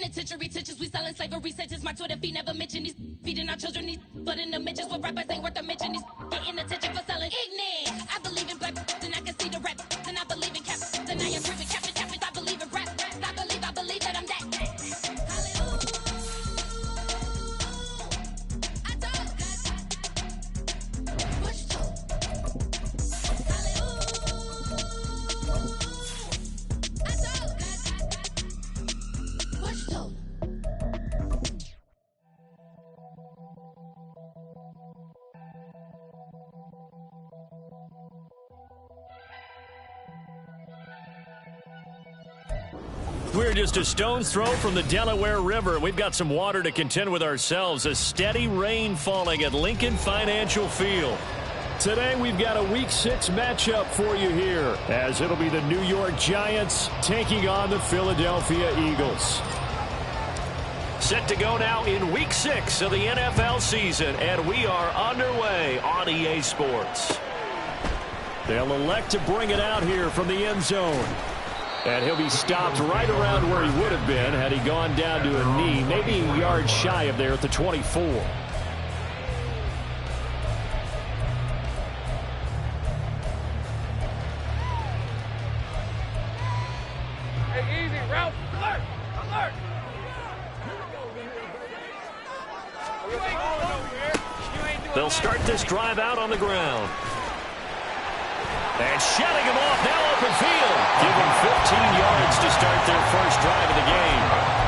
Penitentiary teachers, we selling slavery sentence. My Twitter feed never mention these feeding our children. These but in the mentions with rappers ain't worth a mention. These getting attention for selling ignorant. I believe in black, then I can see the rap. Then I believe in cap, then I agree with cap. I believe in rap. I believe that I'm that. Hallelujah. I told God. Push through. Hallelujah. I told God. Push through. We're just a stone's throw from the Delaware River. We've got some water to contend with ourselves. A steady rain falling at Lincoln Financial Field. Today we've got a Week 6 matchup for you here, as it'll be the New York Giants taking on the Philadelphia Eagles. Set to go now in Week 6 of the NFL season, and we are underway on EA Sports. They'll elect to bring it out here from the end zone. And he'll be stopped right around where he would have been had he gone down to a knee, maybe a yard shy of there at the 24. Hey, easy, route. Alert! Alert! They'll start this drive out on the ground. And shutting him off, now open field. Give him 15 yards to start their first drive of the game.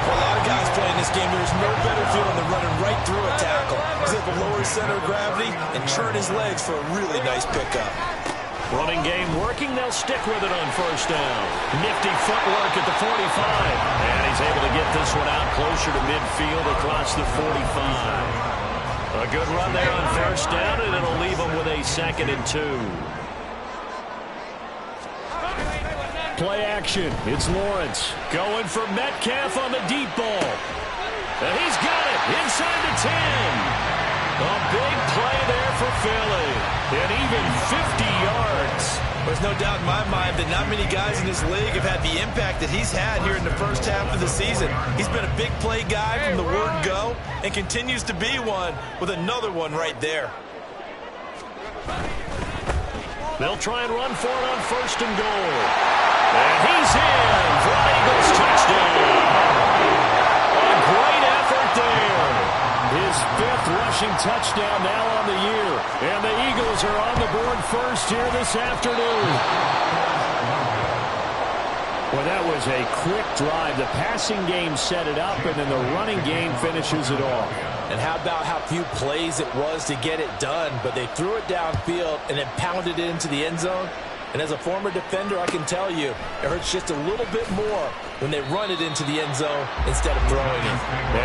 For a lot of guys playing this game, there's no better feeling than running right through a tackle. He's able to lower his center of gravity and turn his legs for a really nice pickup. Running game working, they'll stick with it on first down. Nifty footwork at the 45. And he's able to get this one out closer to midfield across the 45. A good run there on first down, and it'll leave him with a 2nd and 2. Play action. It's Lawrence going for Metcalf on the deep ball. And he's got it inside the 10. A big play there for Philly. And even 50 yards. There's no doubt in my mind that not many guys in this league have had the impact that he's had here in the first half of the season. He's been a big play guy from the word go and continues to be one with another one right there. They'll try and run for it on first and goal. And he's in for an Eagles touchdown. A great effort there. His 5th rushing touchdown now on the year. And the Eagles are on the board first here this afternoon. Well, that was a quick drive. The passing game set it up, and then the running game finishes it off. And how about how few plays it was to get it done, but they threw it downfield and then pounded it into the end zone. And as a former defender, I can tell you, it hurts just a little bit more when they run it into the end zone instead of throwing it.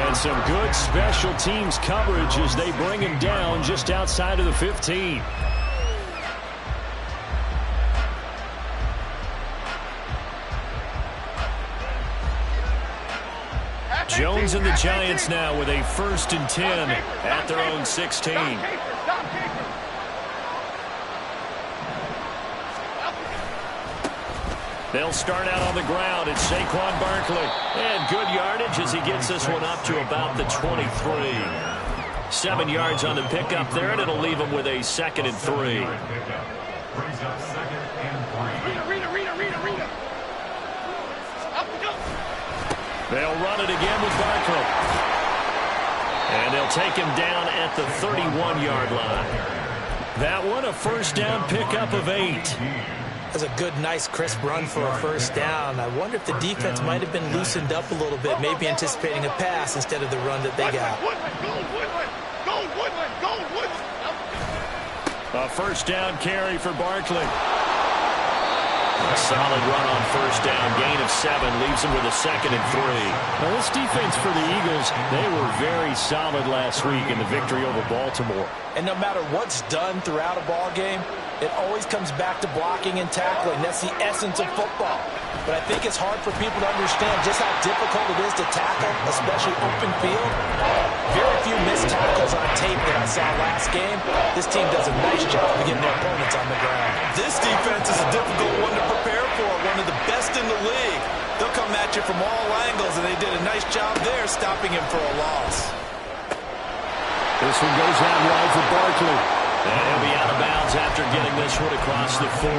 And some good special teams coverage as they bring him down just outside of the 15. Jones and the Giants now with a 1st and 10 at their own 16. They'll start out on the ground. It's Saquon Barkley. And good yardage as he gets this one up to about the 23. 7 yards on the pickup there, and it'll leave him with a 2nd and 3. They'll run it again with Barkley. And they'll take him down at the 31-yard line. That one, a first down pickup of 8. That's a good, nice, crisp run for a first down. I wonder if the defense might have been loosened up a little bit, maybe anticipating a pass instead of the run that they got. A first down carry for Barkley. A solid run on first down. Gain of 7 leaves him with a 2nd and 3. Now, this defense for the Eagles, they were very solid last week in the victory over Baltimore. And no matter what's done throughout a ball game, it always comes back to blocking and tackling. That's the essence of football. But I think it's hard for people to understand just how difficult it is to tackle, especially open field. Very few missed tackles on tape that I saw last game. This team does a nice job of getting their opponents on the ground. This defense is a difficult one to prepare for, one of the best in the league. They'll come at you from all angles, and they did a nice job there stopping him for a loss. This one goes out wide for Barkley. And he'll be out of bounds after getting this one across the 40.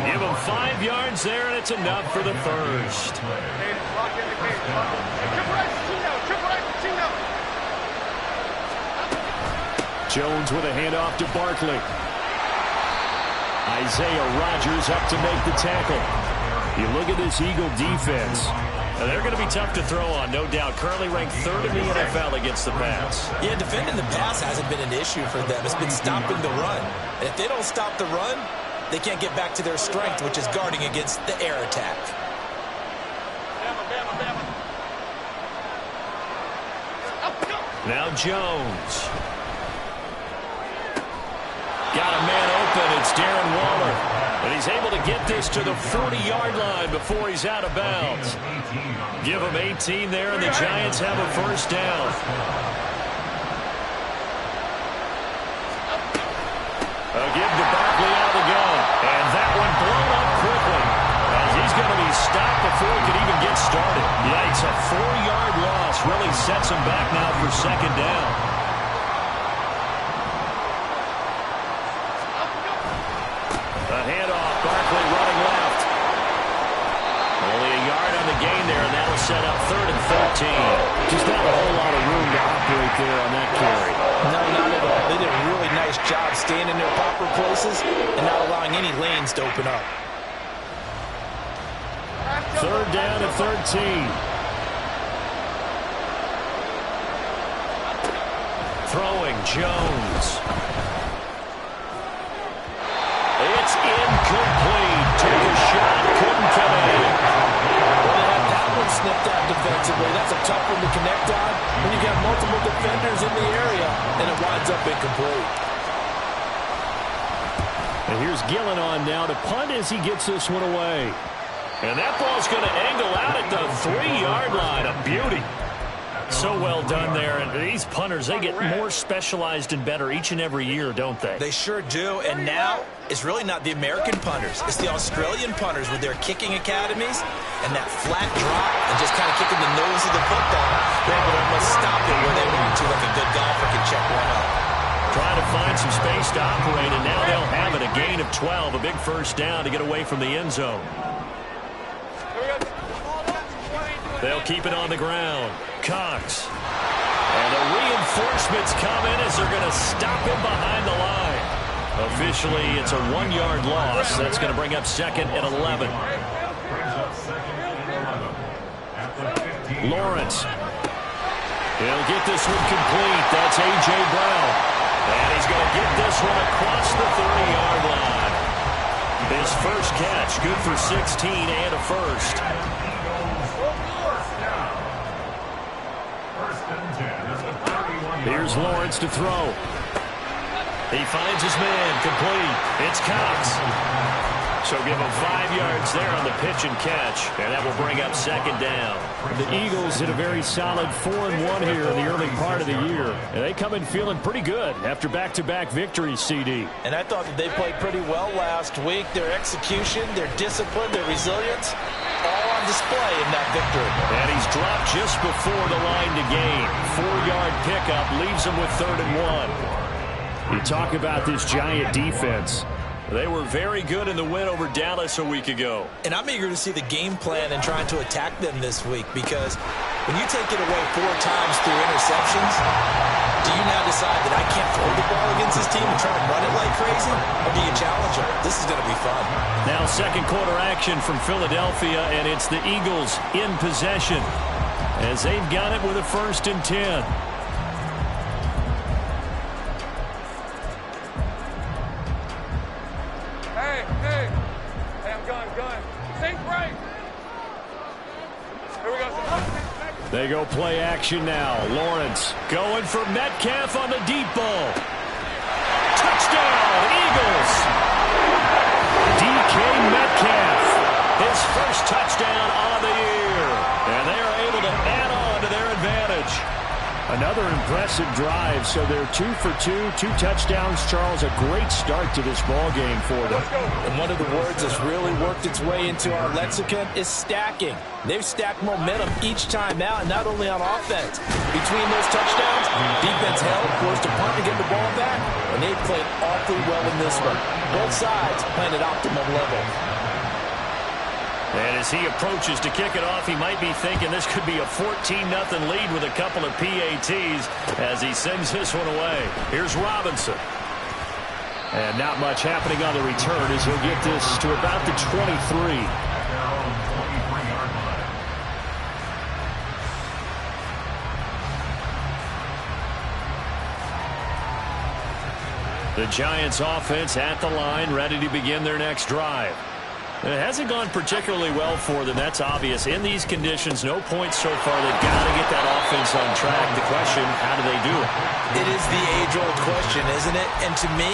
Give him 5 yards there, and it's enough for the first. Jones with a handoff to Barkley. Isaiah Rodgers up to make the tackle. You look at this Eagle defense. Now, they're going to be tough to throw on, no doubt. Currently ranked 3rd in the NFL against the pass. Yeah, defending the pass hasn't been an issue for them. It's been stopping the run. And if they don't stop the run, they can't get back to their strength, which is guarding against the air attack. Now Jones. Got a man open. It's Darren Waller. And he's able to get this to the 40-yard line before he's out of bounds. Give him 18 there, and the Giants have a first down. A give to Barkley out of the gun. And that one blown up quickly, as he's going to be stopped before he could even get started. Yikes, a 4-yard loss really sets him back now for second down. A handoff, Barkley running left. Only a yard on the gain there, and that'll set up 3rd and 13. Just not a whole lot of room to operate there on that carry. No, not at all. They did a really nice job staying in their proper places and not allowing any lanes to open up. 3rd down and 13. Throwing Jones. It's incomplete. Took a shot, couldn't connect. Well, they had that one snipped out defensively. That's a tough one to connect on when you got multiple defenders in the area, and it winds up incomplete. And here's Gillen on now to punt as he gets this one away. And that ball's going to angle out at the 3-yard line. A beauty. So well done there. And these punters, they get more specialized and better each and every year, don't they? They sure do. And now it's really not the American punters. It's the Australian punters with their kicking academies and that flat drop and just kind of kicking the nose of the football. They're able to almost stop it where they want to, like a good golfer can check one up. Trying to find some space to operate, and now they'll have it. A gain of 12, a big first down to get away from the end zone. They'll keep it on the ground. Cox. And the reinforcements come in as they're going to stop him behind the line. Officially, it's a 1-yard loss. That's going to bring up 2nd and 11. Lawrence. He'll get this one complete. That's A.J. Brown. And he's going to get this one across the 30-yard line. His first catch, good for 16 and a first. Here's Lawrence to throw. He finds his man, complete. It's Cox. So give him 5 yards there on the pitch and catch, and that will bring up 2nd down. The Eagles did a very solid 4-1 here in the early part of the year, and they come in feeling pretty good after back-to-back victories, CD. And I thought that they played pretty well last week. Their execution, their discipline, their resilience, all on display in that victory. And he's dropped just before the line to gain. 4-yard pickup leaves him with 3rd and 1. You talk about this Giant defense. They were very good in the win over Dallas a week ago. And I'm eager to see the game plan and trying to attack them this week, because when you take it away 4 times through interceptions, do you now decide that I can't throw the ball against this team and try to run it like crazy? Or do you challenge them? This is going to be fun. Now 2nd quarter action from Philadelphia, and it's the Eagles in possession as they've got it with a 1st and 10. Hey, I'm gun. Think right. Here we go. They go play action now. Lawrence going for Metcalf on the deep ball. Touchdown, Eagles. DK Metcalf, his first touchdown on the year. And they are able to add on to their advantage. Another impressive drive, so they're 2 for 2, 2 touchdowns. Charles, a great start to this ball game for them. And one of the words that's really worked its way into our lexicon is stacking. They've stacked momentum each time out, and not only on offense. Between those touchdowns, defense held, forced a punt to get the ball back, and they've played awfully well in this one. Both sides playing at optimum level. And as he approaches to kick it off, he might be thinking this could be a 14-0 lead with a couple of PATs as he sends this one away. Here's Robinson. And not much happening on the return as he'll get this to about the 23. The Giants offense at the line, ready to begin their next drive. It hasn't gone particularly well for them. That's obvious. In these conditions, no points so far. They've got to get that offense on track. The question, how do they do it? It is the age-old question, isn't it? And to me,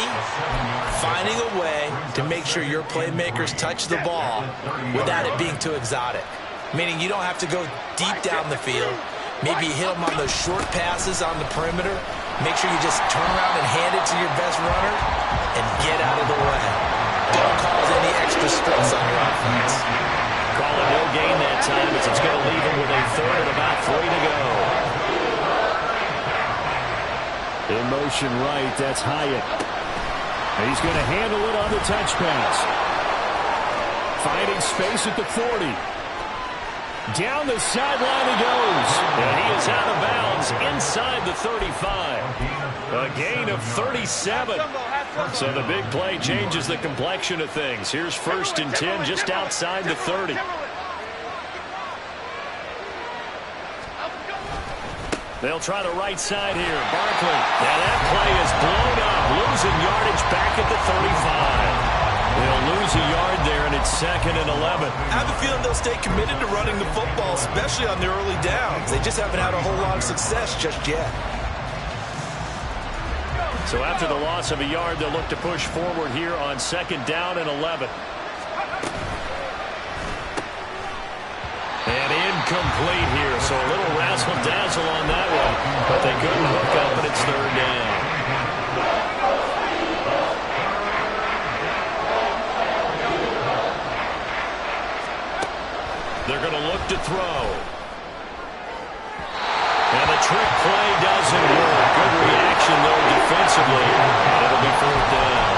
finding a way to make sure your playmakers touch the ball without it being too exotic. Meaning you don't have to go deep down the field. Maybe hit them on those short passes on the perimeter. Make sure you just turn around and hand it to your best runner and get out of the way. Don't cause any extra stress on your offense. Call it no gain that time as it's going to leave him with a third and about 3 to go. In motion right, that's Hyatt. And he's going to handle it on the touch pass. Finding space at the 40. Down the sideline he goes. And he is out of bounds inside the 35. A gain of 37. So the big play changes the complexion of things. Here's 1st and 10 just outside the 30. They'll try the right side here. Barkley. And that play is blown up. Losing yardage back at the 35. They'll lose a yard there, and it's 2nd and 11. I have a feeling they'll stay committed to running the football, especially on the early downs. They just haven't had a whole lot of success just yet. So after the loss of a yard, they'll look to push forward here on 2nd down and 11. And incomplete here, so a little razzle-dazzle on that one. But they couldn't hook up, and it's 3rd down. They're going to look to throw. And the trick play doesn't work. Good reaction, though, defensively. And it'll be 4th down.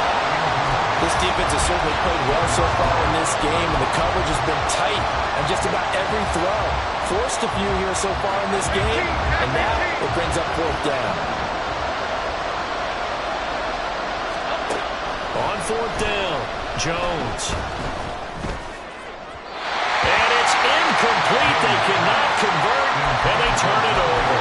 This defense has certainly played well so far in this game, and the coverage has been tight on just about every throw. Forced a few here so far in this game, and now it brings up 4th down. On 4th down, Jones. And it's incomplete. They cannot convert, and they turn it over.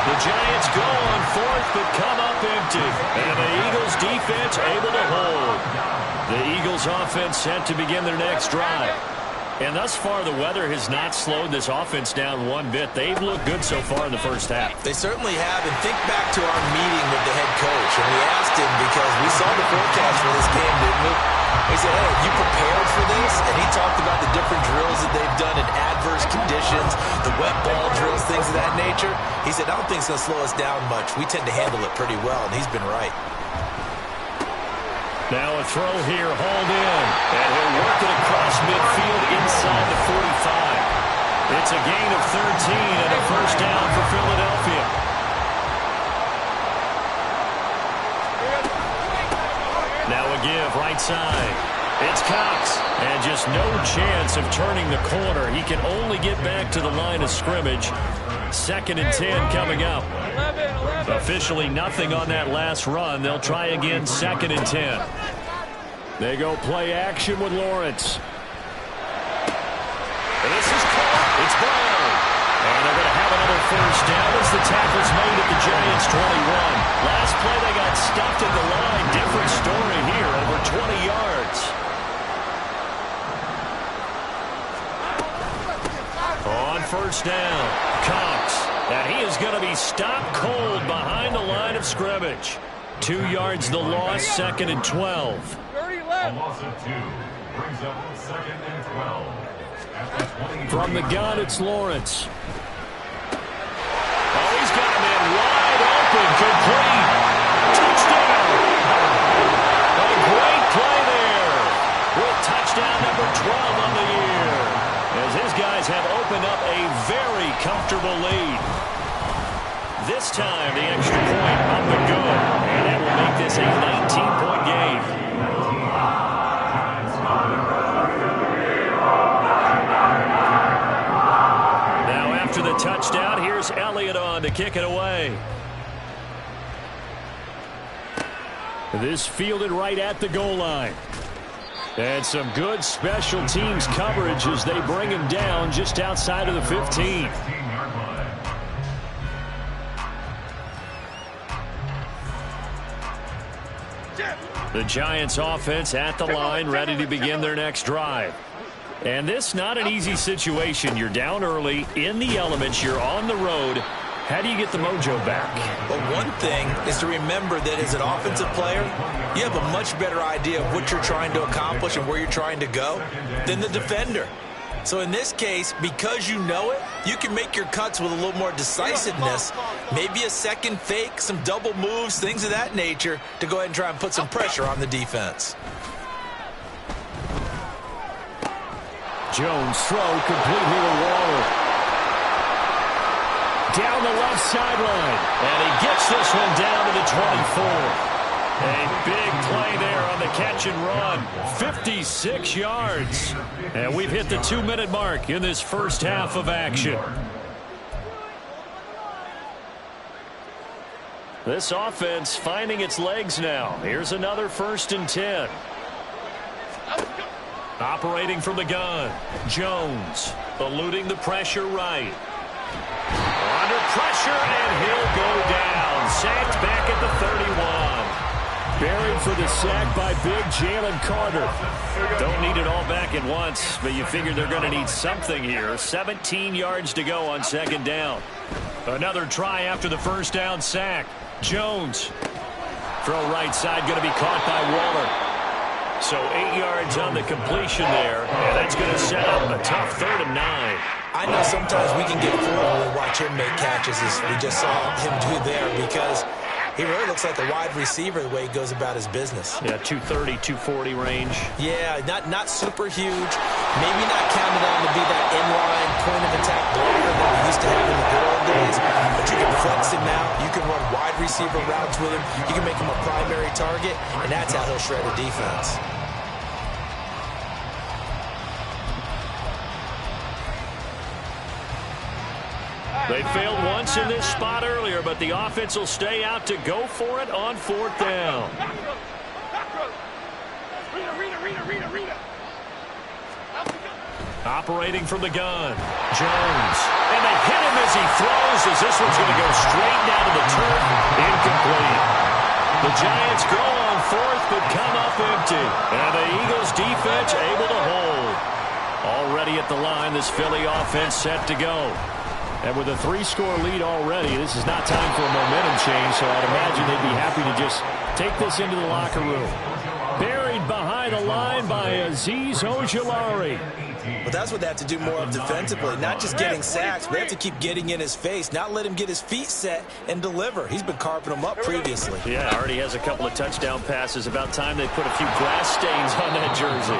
The Giants go on 4th, but come up empty. And the Eagles defense able to hold. The Eagles offense set to begin their next drive. And thus far, the weather has not slowed this offense down one bit. They've looked good so far in the first half. They certainly have. And think back to our meeting with the head coach. And we asked him, because we saw the forecast for this game, didn't we? He said, hey, you prepared for this? And he talked about the different drills that they've done in adverse conditions, the wet ball drills, things of that nature. He said, I don't think it's going to slow us down much. We tend to handle it pretty well, and he's been right. Now a throw here, hauled in. And he'll work it across midfield inside the 45. It's a gain of 13 and a 1st down for Philadelphia. Now a give, right side. It's Cox. And just no chance of turning the corner. He can only get back to the line of scrimmage. 2nd and 10 coming up. Officially nothing on that last run. They'll try again, 2nd and 10. They go play action with Lawrence. And this is caught. It's Brown. And they're going to have another 1st down as the tackle's made at the Giants' 21. Last play they got stuffed at the line. Different story here, over 20 yards. On 1st down, Cox. And he is going to be stopped cold behind the line of scrimmage. 2 yards the loss, 2nd and 12. A loss of 2 brings up 2nd and 12. At the 20. From the gun, it's Lawrence. Oh, he's got him in open, complete. Touchdown. A great play there with touchdown number 12 on the year, as his guys have opened up a very comfortable lead. This time, the extra point up and good, and that will make this a 19-point game. Now, after the touchdown, here's Elliott on to kick it away. This fielded right at the goal line. And some good special teams coverage as they bring him down just outside of the 15. The Giants offense at the line, ready to begin their next drive. And this not an easy situation. You're down early, in the elements, you're on the road. How do you get the mojo back? Well, one thing is to remember that as an offensive player, you have a much better idea of what you're trying to accomplish and where you're trying to go than the defender. So in this case, because you know it, you can make your cuts with a little more decisiveness, maybe a second fake, some double moves, things of that nature, to go ahead and try and put some pressure on the defense. Jones throw complete here to Waller. Down the left sideline. And he gets this one down to the 24. A big play there on the catch and run. 56 yards. And we've hit the 2-minute mark in this first half of action. This offense finding its legs now. Here's another 1st and 10. Operating from the gun. Jones eluding the pressure right. Under pressure, and he'll go down. Sacked back at the 31. Buried for the sack by big Jalen Carter. Don't need it all back at once, but you figure they're going to need something here. 17 yards to go on 2nd down. Another try after the 1st down sack. Jones. Throw right side, going to be caught by Waller. So 8 yards on the completion there, and that's going to set up a tough 3rd and 9. I know sometimes we can get fooled when we watch him make catches, as we just saw him do there, because he really looks like a wide receiver the way he goes about his business. Yeah, 230, 240 range. Yeah, not super huge. Maybe not counted on to be that inline point-of-attack blocker that we used to have in the good old days, but you can flex him out. You can run wide receiver routes with him. You can make him a primary target, and that's how he'll shred a defense. They failed once in this spot earlier, but the offense will stay out to go for it on 4th down. Operating from the gun. Jones. And they hit him as he throws, as this one's going to go straight down to the turf. Incomplete. The Giants go on 4th, but come up empty. And the Eagles defense able to hold. Already at the line, this Philly offense set to go. And with a 3-score lead already, this is not time for a momentum change, so I'd imagine they'd be happy to just take this into the locker room. Buried behind the line by Azeez Ojulari. But that's what they have to do more of defensively, not just getting sacks, but they have to keep getting in his face, not let him get his feet set and deliver. He's been carving them up previously. Yeah, already has a couple of touchdown passes. About time they put a few grass stains on that jersey.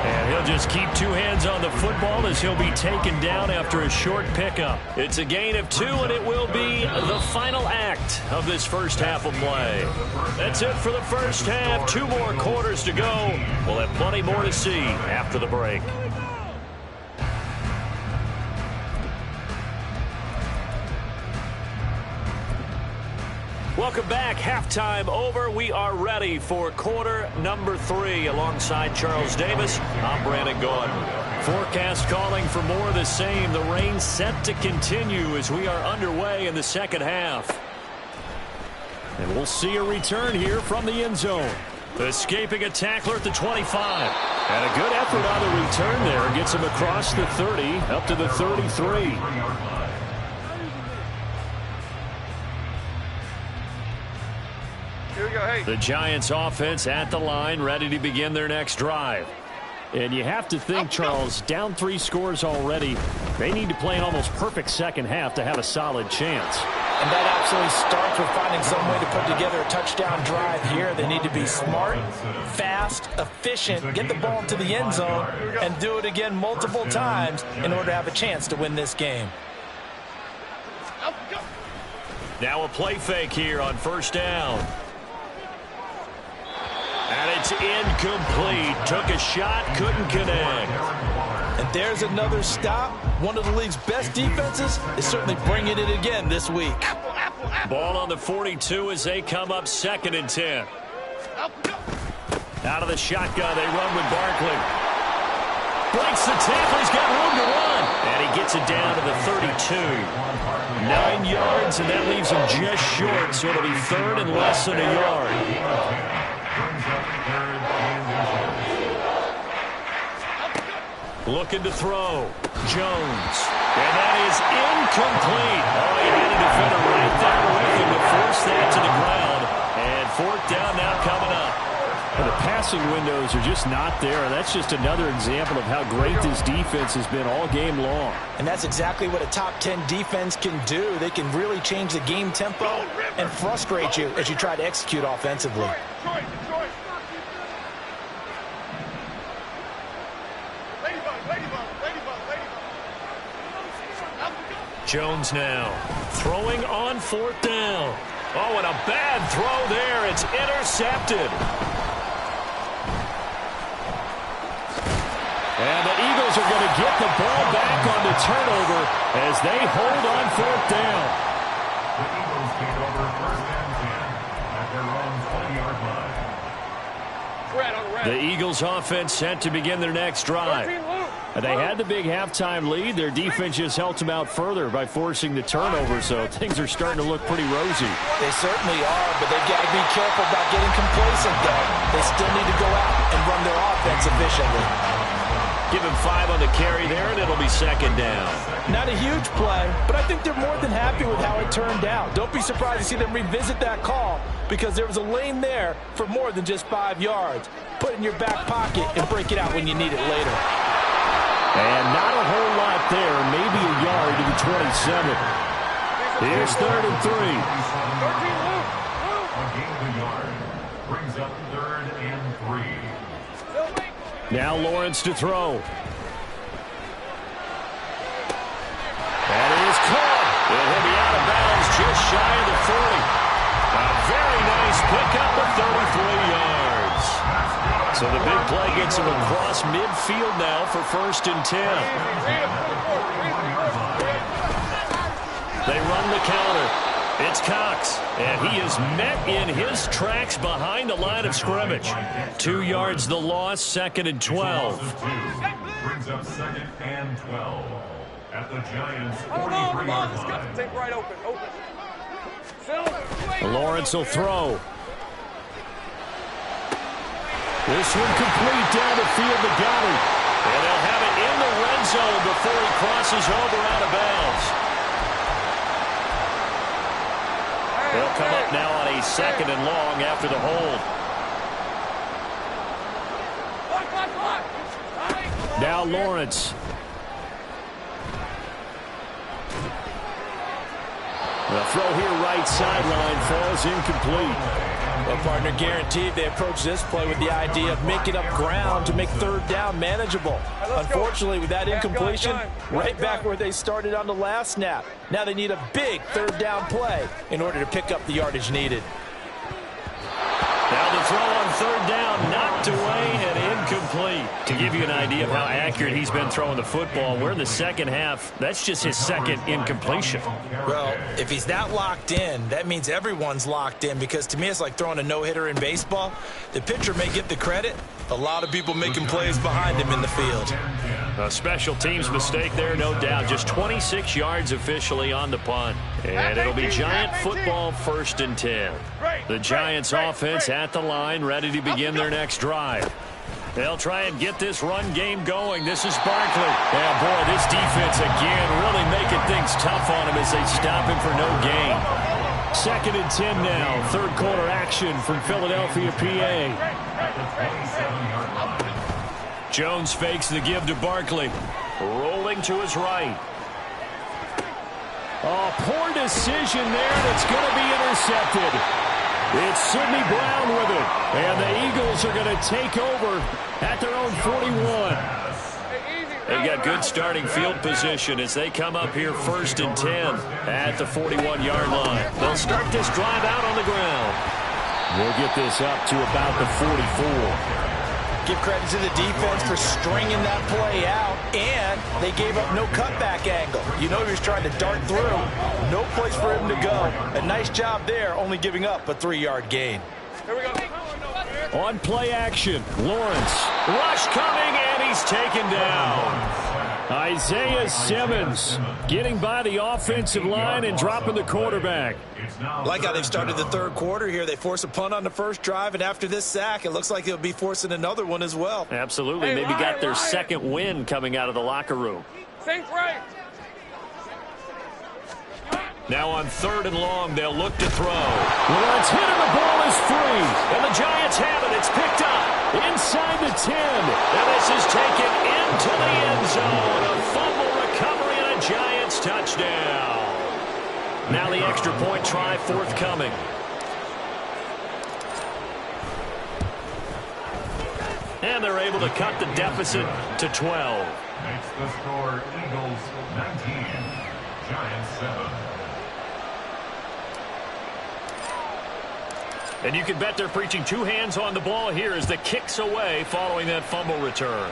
And he'll just keep 2 hands on the football as he'll be taken down after a short pickup. It's a gain of 2, and it will be the final act of this first half of play. That's it for the first half. 2 more quarters to go. We'll have plenty more to see after the break. Welcome back. Halftime over. We are ready for quarter number 3. Alongside Charles Davis, I'm Brandon Gordon. Forecast calling for more of the same. The rain set to continue as we are underway in the second half. And we'll see a return here from the end zone. Escaping a tackler at the 25. And a good effort on the return there. Gets him across the 30 up to the 33. The Giants offense at the line, ready to begin their next drive. And you have to think, Charles, down 3 scores already. They need to play an almost perfect second half to have a solid chance. And that absolutely starts with finding some way to put together a touchdown drive here. They need to be smart, fast, efficient, get the ball into the end zone, and do it again multiple times in order to have a chance to win this game. Now a play fake here on first down. And it's incomplete. Took a shot, couldn't connect. And there's another stop. One of the league's best defenses is certainly bringing it again this week. Ball on the 42 as they come up 2nd and 10. Out of the shotgun, they run with Barkley. Breaks the tackle, he's got room to run. And he gets it down to the 32. 9 yards, and that leaves him just short, so it'll be 3rd and less than a yard. Looking to throw. Jones. And that is incomplete. Oh, he had a defender right there with him to force that to the ground. And 4th down now coming up. Well, the passing windows are just not there. That's just another example of how great this defense has been all game long. And that's exactly what a top 10 defense can do. They can really change the game tempo and frustrate you as you try to execute offensively. Jones now throwing on 4th down. Oh, and a bad throw there. It's intercepted. And the Eagles are going to get the ball back on the turnover as they hold on 4th down. The Eagles take over 1st and 10 at their own 20-yard line. The Eagles offense set to begin their next drive. They had the big halftime lead. Their defense just helped them out further by forcing the turnover, so things are starting to look pretty rosy. They certainly are, but they've got to be careful about getting complacent, though. They still need to go out and run their offense efficiently. Give him 5 on the carry there, and it'll be 2nd down. Not a huge play, but I think they're more than happy with how it turned out. Don't be surprised to see them revisit that call because there was a lane there for more than just 5 yards. Put it in your back pocket and break it out when you need it later. And not a whole lot there, maybe a yard to the 27. Here's 3rd and 3. A gain of a yard brings up 3rd and 3. Now Lawrence to throw. That is caught. And he'll be out of bounds just shy of the 40. A very nice pickup of 33 yards. So the big play gets him across midfield now for 1st and 10. They run the counter. It's Cox, and he is met in his tracks behind the line of scrimmage. 2 yards the loss, 2nd and 12. Brings up 2nd and 12 at the Giants' 43-yard line. Take right open. Lawrence will throw. This one complete down the field to Goddard. And they'll have it in the red zone before he crosses over out of bounds. They'll come up now on a 2nd and long after the hold. Now Lawrence. The throw here right sideline falls incomplete. Well, partner, guaranteed they approach this play with the idea of making up ground to make 3rd down manageable. Unfortunately, with that incompletion, right back where they started on the last snap. Now they need a big 3rd down play in order to pick up the yardage needed. Now the throw on 3rd down, knocked away and incomplete. To give you an idea of how accurate he's been throwing the football, we're in the 2nd half. That's just his 2nd incompletion. Well, if he's that locked in, that means everyone's locked in because to me it's like throwing a no-hitter in baseball. The pitcher may get the credit. A lot of people making plays behind him in the field. A special teams mistake there, no doubt. Just 26 yards officially on the punt. And it'll be Giant football 1st and 10. The Giants offense at the line, ready to begin their next drive. They'll try and get this run game going. This is Barkley. Yeah, boy, this defense again really making things tough on him as they stop him for no gain. 2nd and 10 now. 3rd quarter action from Philadelphia, PA. Jones fakes the give to Barkley. Rolling to his right. Oh, poor decision there, and it's going to be intercepted. It's Sidney Brown with it, and the Eagles are going to take over at their own 41. They've got good starting field position as they come up here 1st and 10 at the 41-yard line. They'll start this drive out on the ground. We'll get this up to about the 44. Give credit to the defense for stringing that play out, and they gave up no cutback angle. You know he was trying to dart through. No place for him to go. A nice job there, only giving up a 3-yard gain. Here we go. On play action, Lawrence. Rush coming, and he's taken down. Isaiah Simmons getting by the offensive line and dropping the quarterback. Like how they've started the third quarter here. They force a punt on the first drive, and after this sack, it looks like they'll be forcing another one as well. Absolutely. Maybe got their second win coming out of the locker room. Think right. Now on 3rd and long, they'll look to throw. Lawrence hit and the ball is free. And the Giants have it. It's picked up. Inside the 10. And this is taken into the end zone. A fumble recovery and a Giants touchdown. Now the extra point try forthcoming. And they're able to cut the deficit to 12. Makes the score Eagles 19, Giants 7. And you can bet they're preaching 2 hands on the ball here as the kick's away following that fumble return.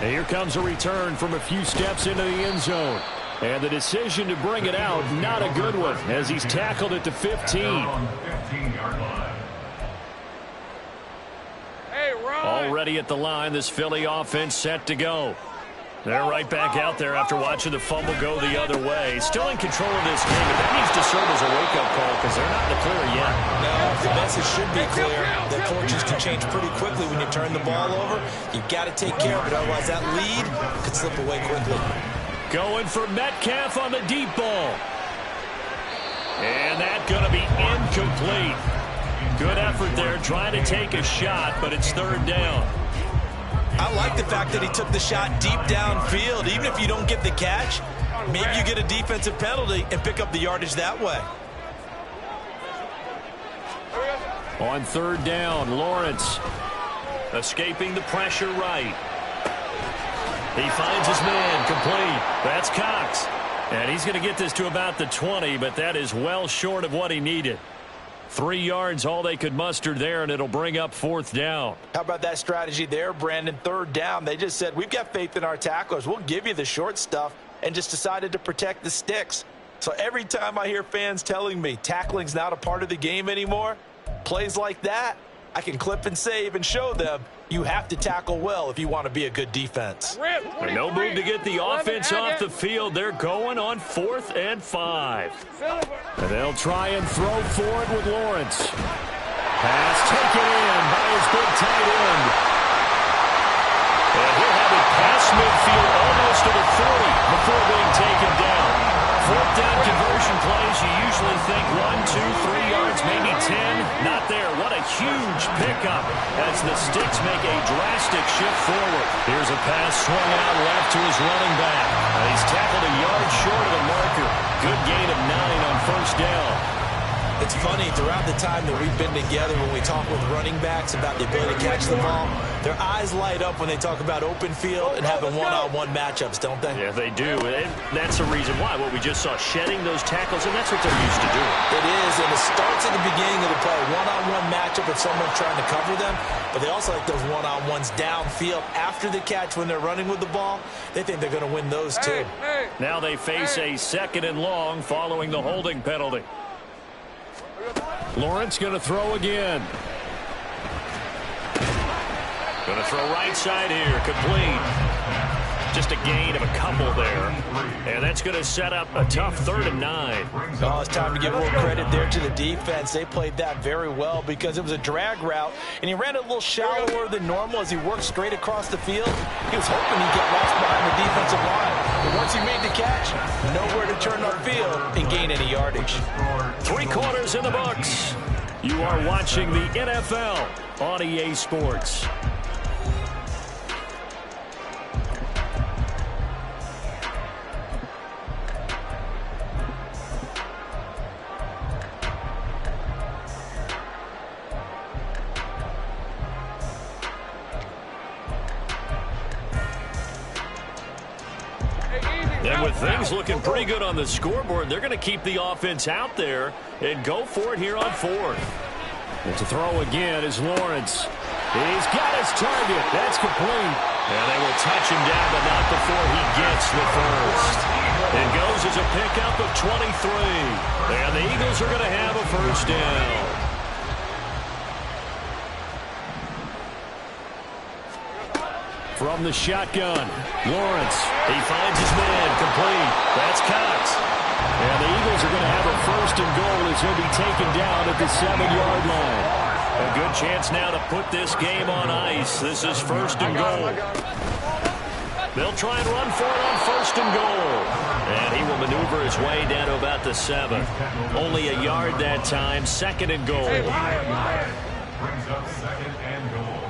And here comes a return from a few steps into the end zone. And the decision to bring it out, not a good one, as he's tackled at the 15. On 15-yard line. Hey, Ron. Already at the line, this Philly offense set to go. They're right back out there after watching the fumble go the other way. Still in control of this game, but that needs to serve as a wake-up call because they're not in the clear yet. No, the message should be clear that fortunes can change pretty quickly when you turn the ball over. You've got to take care of it, otherwise that lead could slip away quickly. Going for Metcalf on the deep ball. And that's going to be incomplete. Good effort there trying to take a shot, but it's 3rd down. I like the fact that he took the shot deep downfield. Even if you don't get the catch, maybe you get a defensive penalty and pick up the yardage that way. On 3rd down, Lawrence. Escaping the pressure right. He finds his man complete. That's Cox. And he's going to get this to about the 20, but that is well short of what he needed. 3 yards, all they could muster there, and it'll bring up 4th down. How about that strategy there, Brandon? 3rd down, they just said, we've got faith in our tacklers. We'll give you the short stuff, and just decided to protect the sticks. So every time I hear fans telling me tackling's not a part of the game anymore, plays like that, I can clip and save and show them you have to tackle well if you want to be a good defense. No move to get the offense off the field. They're going on 4th and 5. And they'll try and throw for it with Lawrence. Pass taken in by his big tight end. And he'll have it past midfield almost to the 40 before being taken down. 4th down conversion plays, you usually think 1, 2, 3 yards, maybe 10. Not there. What a huge pickup as the Sticks make a drastic shift forward. Here's a pass swung out left to his running back. He's tackled a yard short of the marker. Good gain of 9 on 1st down. It's funny, throughout the time that we've been together, when we talk with running backs about the ability to catch the ball, their eyes light up when they talk about open field and having one-on-one matchups, don't they? Yeah, they do. And that's the reason why. What we just saw, shedding those tackles, and that's what they're used to doing. It is, and it starts at the beginning of the play. One-on-one matchup with someone trying to cover them, but they also like those one-on-ones downfield after the catch when they're running with the ball. They think they're going to win those too. Now they face a 2nd and long following the holding penalty. Lawrence going to throw again. Going to throw right side here, complete. Just a gain of a couple there. And that's going to set up a tough 3rd and 9. Oh, it's time to give more credit there to the defense. They played that very well because it was a drag route, and he ran a little shallower than normal as he worked straight across the field. He was hoping he'd get lost behind the defensive line. But once he made the catch, nowhere to turn upfield and gain any yardage. 3 quarters in the books. You are watching the NFL on EA Sports. And with things looking pretty good on the scoreboard, they're going to keep the offense out there and go for it here on fourth. And to throw again is Lawrence. He's got his target. That's complete. And they will touch him down, but not before he gets the first. It goes as a pickup of 23. And the Eagles are going to have a first down. From the shotgun, Lawrence. He finds his man, complete. That's Cox. And the Eagles are going to have a first and goal as he'll be taken down at the 7-yard line. A good chance now to put this game on ice. This is first and goal. They'll try and run for it on first and goal. And he will maneuver his way down to about the 7. Only a yard that time, second and goal. Brings up second and goal.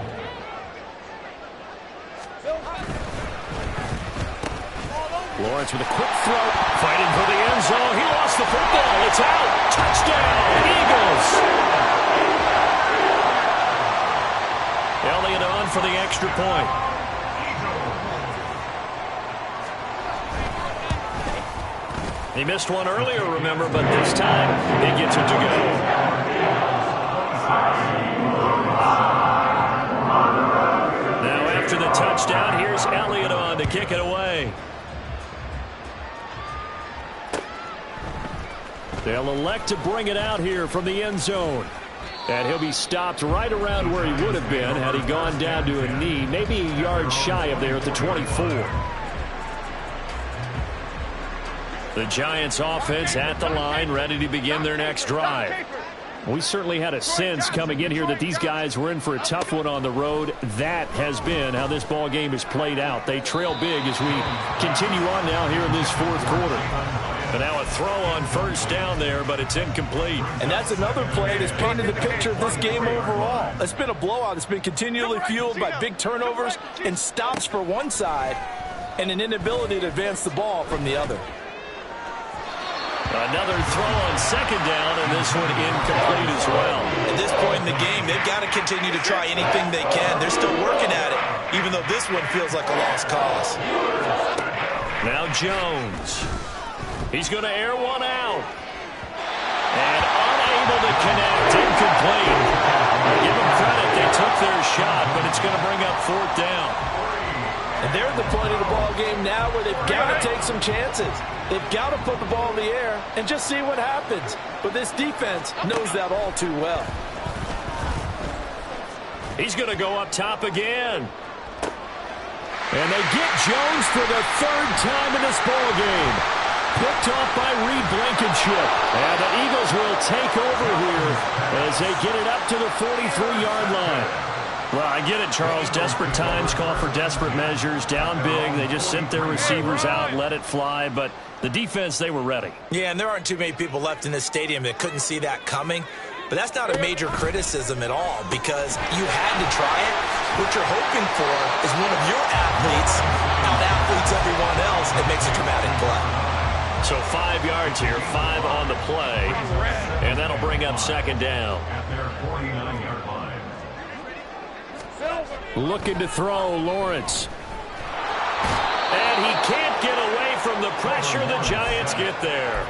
Lawrence with a quick throw. Fighting for the end zone. He lost the football. It's out. Touchdown, Eagles. Elliott on for the extra point. He missed one earlier, remember, but this time he gets it to go. Now after the touchdown, here's Elliott on to kick it away. They'll elect to bring it out here from the end zone. And he'll be stopped right around where he would have been had he gone down to a knee, maybe a yard shy of there at the 24. The Giants offense at the line, ready to begin their next drive. We certainly had a sense coming in here that these guys were in for a tough one on the road. That has been how this ball game has played out. They trail big as we continue on now here in this fourth quarter. And now a throw on first down there, but it's incomplete. And that's another play that's painted the picture of this game overall. It's been a blowout. It's been continually fueled by big turnovers and stops for one side and an inability to advance the ball from the other. Another throw on second down, and this one incomplete as well. At this point in the game, they've got to continue to try anything they can. They're still working at it, even though this one feels like a lost cause. Now Jones. He's going to air one out. And unable to connect, incomplete. Give them credit, they took their shot, but it's going to bring up fourth down. And they're at the point of the ball game now where they've got to take some chances. They've got to put the ball in the air and just see what happens. But this defense knows that all too well. He's going to go up top again. And they get Jones for the third time in this ball game. Picked off by Reed Blankenship. And the Eagles will take over here as they get it up to the 43-yard line. Well, I get it, Charles. Desperate times call for desperate measures. Down big. They just sent their receivers out, let it fly. But the defense, they were ready. Yeah, and there aren't too many people left in this stadium that couldn't see that coming. But that's not a major criticism at all because you had to try it. What you're hoping for is one of your athletes out-athletes everyone else and makes a dramatic play. So 5 yards here, 5 on the play. And that'll bring up second down. At their 49-yard line. Looking to throw, Lawrence. And he can't get away from the pressure. The Giants get there.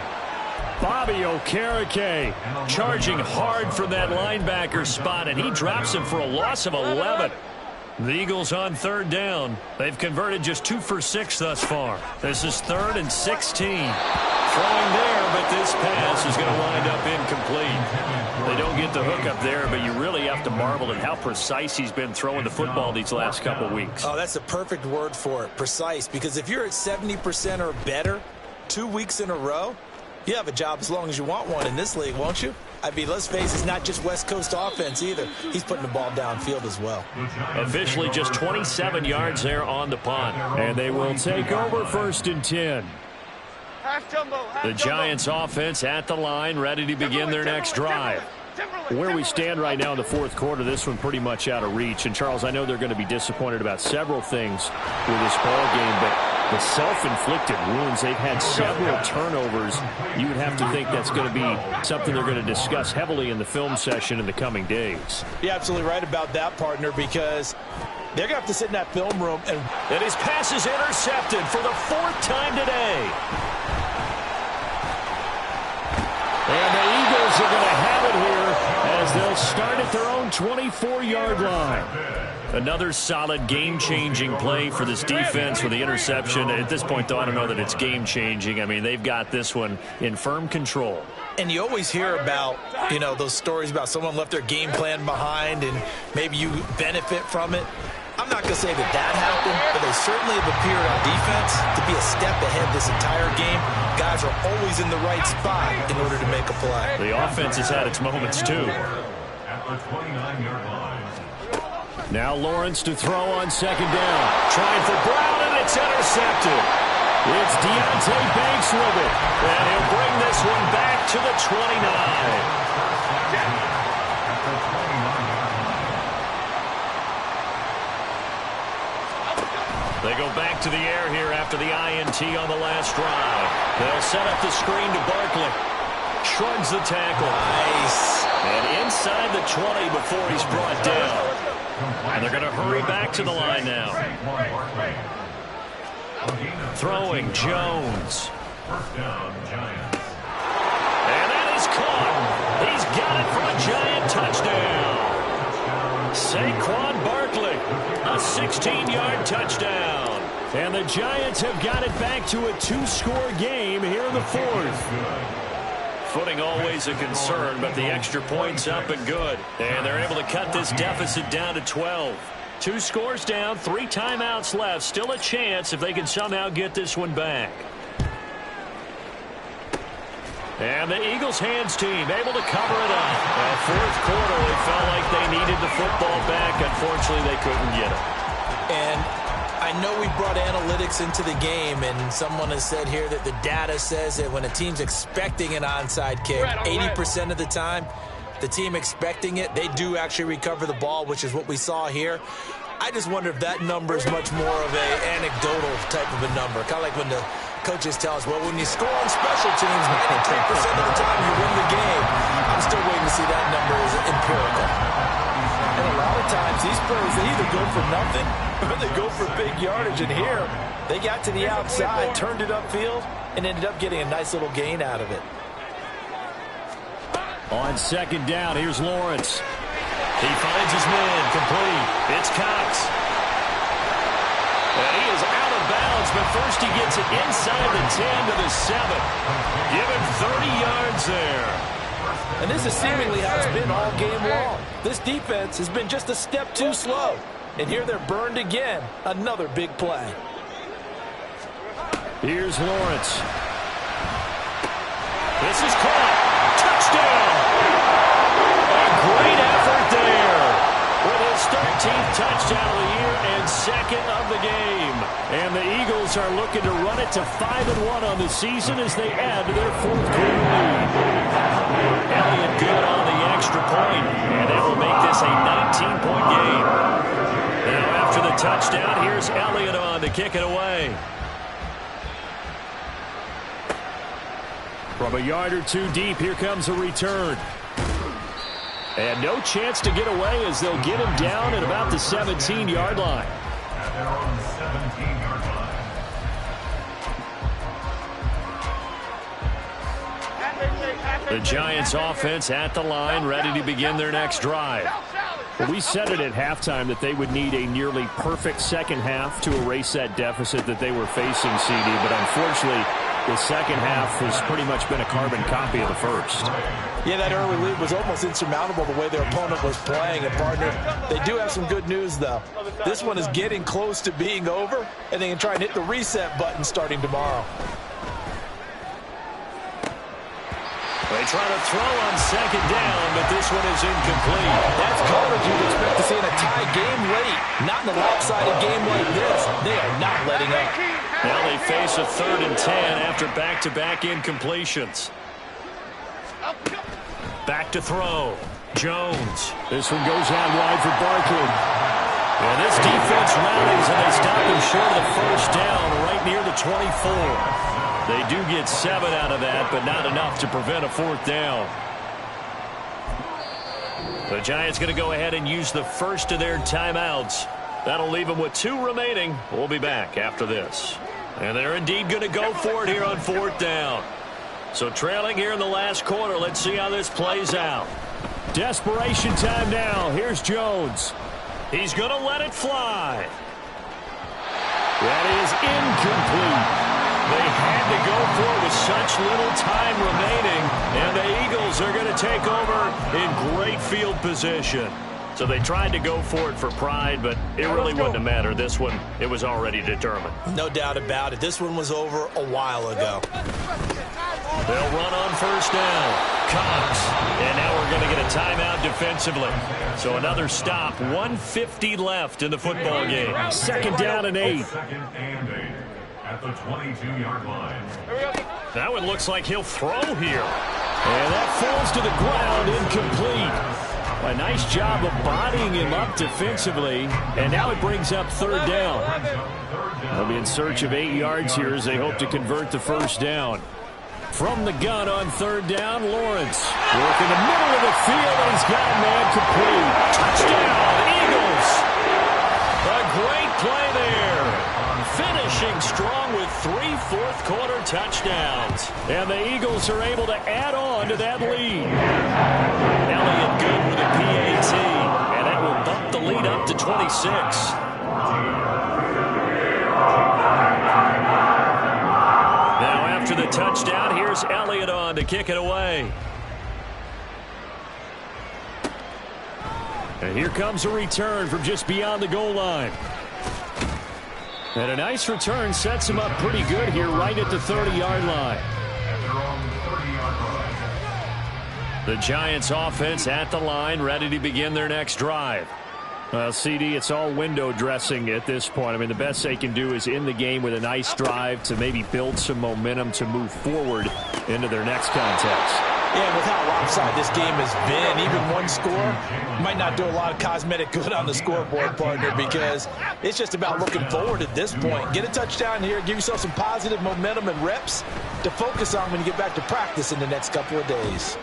Bobby Okereke Charging hard from that linebacker spot, and he drops him for a loss of 11. The Eagles on third down. They've converted just 2 for 6 thus far. This is 3rd and 16. Throwing there, but this pass is going to wind up incomplete. They don't get the hook up there, but you really have to marvel at how precise he's been throwing the football these last couple weeks. Oh, that's a perfect word for it, precise, because if you're at 70% or better 2 weeks in a row, you have a job as long as you want one in this league, won't you? I mean, let's face it, it's not just West Coast offense either. He's putting the ball downfield as well. Officially just 27 yards there on the punt. And they will take over 1st and 10. The Giants offense at the line, ready to begin their next drive. Where we stand right now in the fourth quarter, this one pretty much out of reach. And, Charles, I know they're going to be disappointed about several things with this ball game, but the self-inflicted wounds. They've had several turnovers. You would have to think that's going to be something they're going to discuss heavily in the film session in the coming days. You're absolutely right about that, partner, because they're going to have to sit in that film room. And his pass is intercepted for the 4th time today. And the Eagles are going to have it here as they'll start at their own 24-yard line. Another solid game-changing play for this defense with the interception. At this point, though, I don't know that it's game-changing. I mean, they've got this one in firm control. And you always hear about, those stories about someone left their game plan behind and maybe you benefit from it. I'm not going to say that happened, but they certainly have appeared on defense to be a step ahead this entire game. Guys are always in the right spot in order to make a play. The offense has had its moments, too. At the 29-yard line. Now Lawrence to throw on 2nd down. Trying for Brown, and it's intercepted. It's Deontay Banks with it. And he'll bring this one back to the 29. They go back to the air here after the INT on the last drive. They'll set up the screen to Barkley. Shrugs the tackle. Nice. And inside the 20 before he's brought down. And they're going to hurry back to the line now. Throwing Jones. First down, Giants. And that is caught. He's got it for a Giant touchdown. Saquon Barkley, a 16-yard touchdown. And the Giants have got it back to a 2-score game here in the 4th. Footing always a concern, but the extra point's up and good. And they're able to cut this deficit down to 12. 2 scores down, 3 timeouts left. Still a chance if they can somehow get this one back. And the Eagles hands team able to cover it up. Well, 4th quarter, they felt like they needed the football back. Unfortunately, they couldn't get it. And I know we brought analytics into the game, and someone has said here that the data says that when a team's expecting an onside kick, 80% of the time, the team expecting it, they do actually recover the ball, which is what we saw here. I just wonder if that number is much more of an anecdotal type of a number. Kind of like when the coaches tell us, well, when you score on special teams, 93% of the time you win the game. I'm still waiting to see that number as empirical. And a lot of times, these plays, they either go for nothing or they go for big yardage. And here, they got to the outside, turned it upfield, and ended up getting a nice little gain out of it. On 2nd down, here's Lawrence. He finds his man, complete. It's Cox. And he is out of bounds, but first he gets it inside the 10 to the 7. Give him 30 yards there. And this is seemingly how it's been all game long. This defense has been just a step too slow. And here they're burned again. Another big play. Here's Lawrence. This is caught. Touchdown. A great effort there. With his 13th touchdown of the year and 2nd of the game. And the Eagles are looking to run it to 5-1 on the season as they add to their 4th quarter lead. Elliott good on the extra point, and that will make this a 19-point game. Now after the touchdown, here's Elliott on to kick it away. From a yard or 2 deep, here comes a return. And no chance to get away as they'll get him down at about the 17-yard line. At their own 17-yard line. The Giants offense at the line, ready to begin their next drive. Well, we said it at halftime that they would need a nearly perfect second half to erase that deficit that they were facing, CD, but unfortunately, the second half has pretty much been a carbon copy of the first. Yeah, that early lead was almost insurmountable the way their opponent was playing. And, partner, they do have some good news, though. This one is getting close to being over, and they can try and hit the reset button starting tomorrow. They try to throw on 2nd down, but this one is incomplete. That's coverage you'd expect to see in a tie game late. Not in a lopsided game like this. They are not letting up. Now they face a 3rd and 10 after back-to-back incompletions. Back to throw. Jones. This one goes out wide for Barkley. And this defense rallies, and they stop him short of the 1st down right up near the 24. They do get 7 out of that, but not enough to prevent a 4th down. The Giants going to go ahead and use the first of their timeouts. That'll leave them with 2 remaining. We'll be back after this. And they're indeed going to go for it here on 4th down. So trailing here in the last quarter. Let's see how this plays out. Desperation time now. Here's Jones. He's going to let it fly. That is incomplete. They had to go for it with such little time remaining, and the Eagles are going to take over in great field position. So they tried to go for it for pride, but it really wouldn't have mattered. This one, it was already determined. No doubt about it. This one was over a while ago. They'll run on 1st down. Cox. And now we're going to get a timeout defensively. So another stop. 1:50 left in the football game. 2nd down and 8. 2nd and 8 at the 22-yard line. That one looks like he'll throw here. And that falls to the ground, incomplete. A nice job of bodying him up defensively. And now it brings up 3rd down. They'll be in search of 8 yards here as they hope to convert the 1st down. From the gun on 3rd down, Lawrence. Work in the middle of the field, and he's got a man complete. Touchdown, Eagles. A great play there. Finishing strong with 3 fourth-quarter touchdowns. And the Eagles are able to add on to that lead. Elliott good with a PAT, and that will bump the lead up to 26. Now after the touchdown, here's Elliott on to kick it away. And here comes a return from just beyond the goal line. And a nice return sets him up pretty good here right at the 30-yard line. The Giants offense at the line, ready to begin their next drive. Well, CD, it's all window dressing at this point. I mean, the best they can do is in the game with a nice drive to maybe build some momentum to move forward into their next contest. Yeah, with how lopsided this game has been, even one score might not do a lot of cosmetic good on the scoreboard, partner, because it's just about looking forward at this point. Get a touchdown here, give yourself some positive momentum and reps to focus on when you get back to practice in the next couple of days.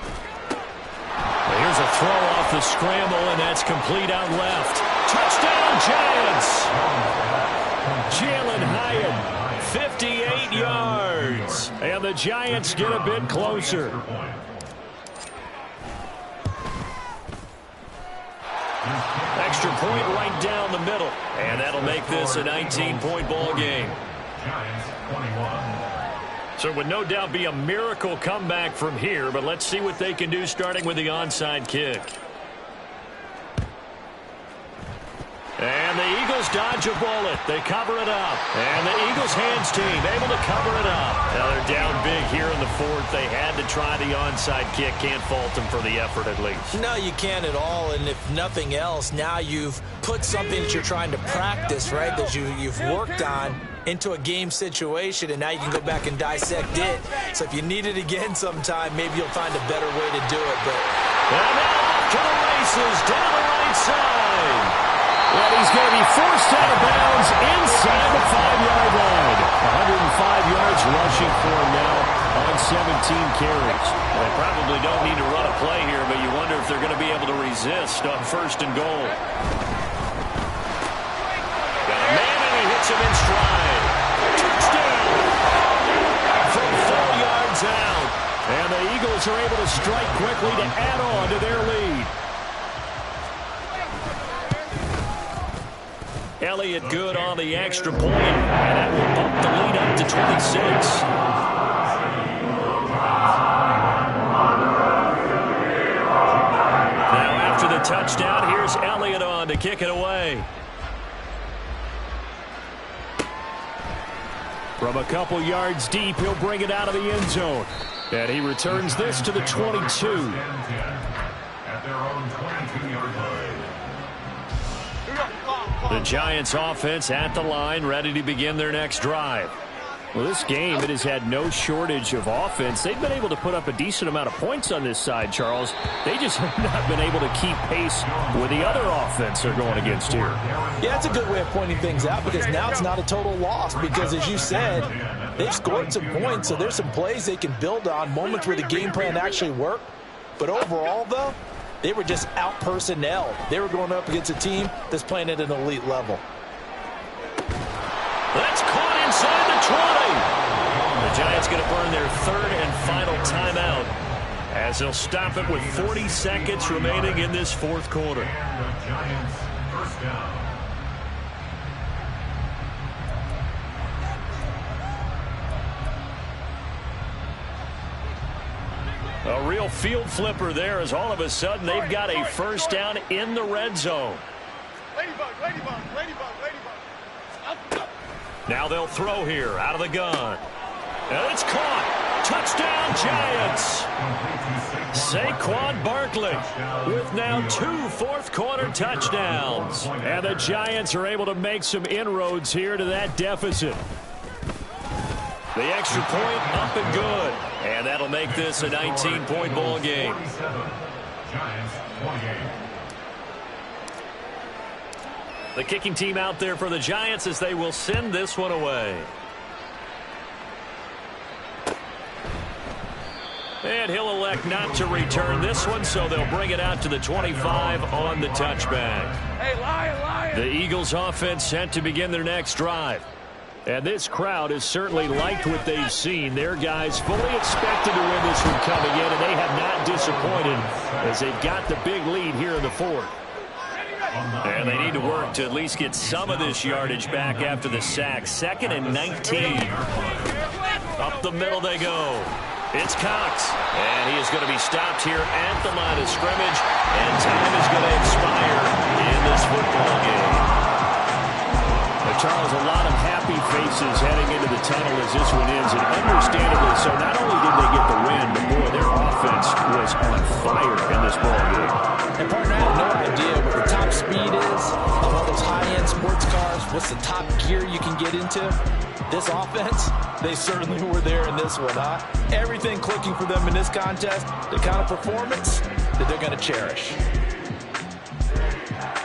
Well, here's a throw off the scramble, and that's complete out left. Touchdown, Giants! Jalen Hyatt, 58 yards. And the Giants get a bit closer. Extra point right down the middle. And that'll make this a 19-point ball game. Giants 21. So it would no doubt be a miracle comeback from here, but let's see what they can do starting with the onside kick. And the Eagles dodge a bullet. They cover it up. And the Eagles hands team able to cover it up. Now they're down big here in the 4th. They had to try the onside kick. Can't fault them for the effort at least. No, you can't at all. And if nothing else, now you've put something that you're trying to practice, right, that you've worked on into a game situation, and now you can go back and dissect it. So if you need it again sometime, maybe you'll find a better way to do it. But and now off to the races down the right side. And he's going to be forced out of bounds inside the 5-yard line. 105 yards rushing for him now on 17 carries. Well, they probably don't need to run a play here, but you wonder if they're going to be able to resist on 1st and goal. Got a man, and he hits him in stride. Touchdown! From 4 yards out. And the Eagles are able to strike quickly to add on to their lead. Elliott good on the extra point, and that will bump the lead up to 26. Now after the touchdown, here's Elliott on to kick it away. From a couple yards deep, he'll bring it out of the end zone. And he returns this to the 22. At their own 22-yard line. The Giants offense at the line, ready to begin their next drive. Well, this game, it has had no shortage of offense. They've been able to put up a decent amount of points on this side, Charles. They just have not been able to keep pace with the other offense they're going against here. Yeah, it's a good way of pointing things out because now it's not a total loss because, as you said, they've scored some points, so there's some plays they can build on, moments where the game plan actually worked. But overall, though, they were just out-personnel. They were going up against a team that's playing at an elite level. That's caught inside the 20. The Giants going to burn their third and final timeout as they'll stop it with 40 seconds remaining in this fourth quarter. And the Giants first down. A real field flipper there as all of a sudden they've got a first down in the red zone. Ladybug, ladybug, ladybug, ladybug. Now they'll throw here out of the gun. And it's caught. Touchdown, Giants. Saquon Barkley with now 2 fourth-quarter touchdowns. And the Giants are able to make some inroads here to that deficit. The extra point up and good. And that'll make this a 19-point ball game. Giants 28. The kicking team out there for the Giants as they will send this one away. And he'll elect not to return this one, so they'll bring it out to the 25 on the touchback. Hey, lion. The Eagles offense set to begin their next drive. And this crowd has certainly liked what they've seen. Their guys fully expected to win this one coming in, and they have not disappointed as they've got the big lead here in the fourth. And they need to work to at least get some of this yardage back after the sack. 2nd and 19. Up the middle they go. It's Cox. And he is going to be stopped here at the line of scrimmage. And time is going to expire in this football game. Charles, a lot of happy faces heading into the tunnel as this one ends. And understandably so, not only did they get the win, but boy, their offense was on fire in this ball game. And partner, I have no idea what the top speed is of all those high-end sports cars. What's the top gear you can get into? This offense, they certainly were there in this one, huh? Everything clicking for them in this contest, the kind of performance that they're going to cherish.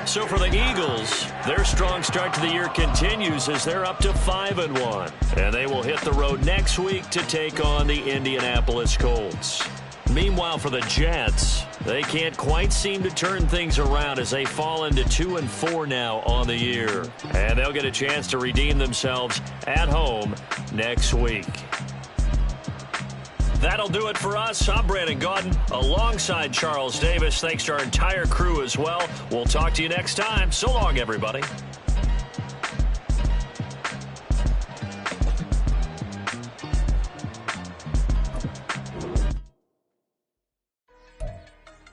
So for the Eagles, their strong start to the year continues as they're up to 5-1. And they will hit the road next week to take on the Indianapolis Colts. Meanwhile, for the Jets, they can't quite seem to turn things around as they fall into 2-4 now on the year. And they'll get a chance to redeem themselves at home next week. That'll do it for us. I'm Brandon Gaudin alongside Charles Davis. Thanks to our entire crew as well. We'll talk to you next time. So long, everybody.